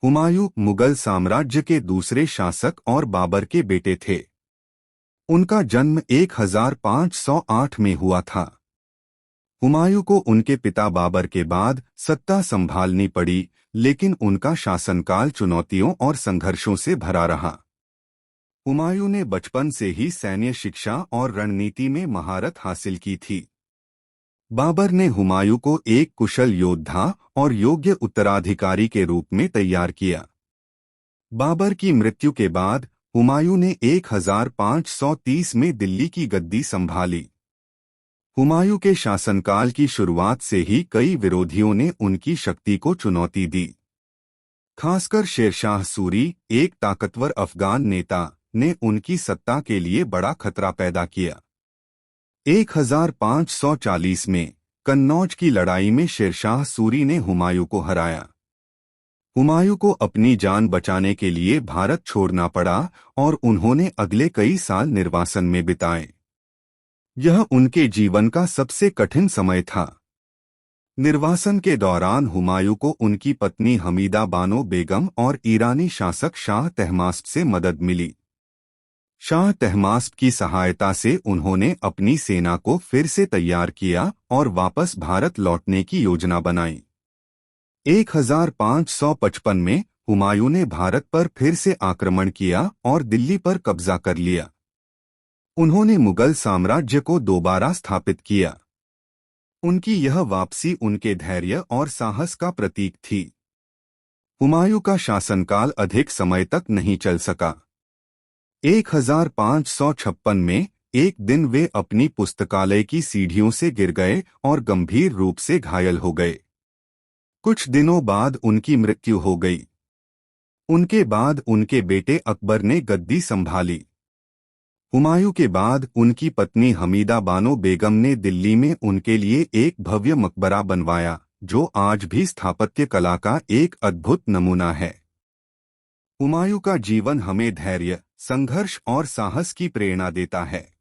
हुमायूं मुगल साम्राज्य के दूसरे शासक और बाबर के बेटे थे। उनका जन्म 1508 में हुआ था। हुमायूं को उनके पिता बाबर के बाद सत्ता संभालनी पड़ी, लेकिन उनका शासनकाल चुनौतियों और संघर्षों से भरा रहा। हुमायूं ने बचपन से ही सैन्य शिक्षा और रणनीति में महारत हासिल की थी। बाबर ने हुमायूं को एक कुशल योद्धा और योग्य उत्तराधिकारी के रूप में तैयार किया। बाबर की मृत्यु के बाद हुमायूं ने 1530 में दिल्ली की गद्दी संभाली। हुमायूं के शासनकाल की शुरुआत से ही कई विरोधियों ने उनकी शक्ति को चुनौती दी। खासकर शेरशाह सूरी, एक ताकतवर अफगान नेता, ने उनकी सत्ता के लिए बड़ा खतरा पैदा किया। 1540 में कन्नौज की लड़ाई में शेरशाह सूरी ने हुमायूं को हराया। हुमायूं को अपनी जान बचाने के लिए भारत छोड़ना पड़ा और उन्होंने अगले कई साल निर्वासन में बिताए। यह उनके जीवन का सबसे कठिन समय था। निर्वासन के दौरान हुमायूं को उनकी पत्नी हमीदा बानो बेगम और ईरानी शासक शाह तहमास्प से मदद मिली। शाह तहमास्प की सहायता से उन्होंने अपनी सेना को फिर से तैयार किया और वापस भारत लौटने की योजना बनाई। 1555 में हुमायूं ने भारत पर फिर से आक्रमण किया और दिल्ली पर कब्जा कर लिया। उन्होंने मुगल साम्राज्य को दोबारा स्थापित किया। उनकी यह वापसी उनके धैर्य और साहस का प्रतीक थी। हुमायूं का शासनकाल अधिक समय तक नहीं चल सका। 1556 में एक दिन वे अपनी पुस्तकालय की सीढ़ियों से गिर गए और गंभीर रूप से घायल हो गए। कुछ दिनों बाद उनकी मृत्यु हो गई। उनके बाद उनके बेटे अकबर ने गद्दी संभाली। हुमायूं के बाद उनकी पत्नी हमीदा बानो बेगम ने दिल्ली में उनके लिए एक भव्य मकबरा बनवाया, जो आज भी स्थापत्य कला का एक अद्भुत नमूना है। हुमायूं का जीवन हमें धैर्य, संघर्ष और साहस की प्रेरणा देता है।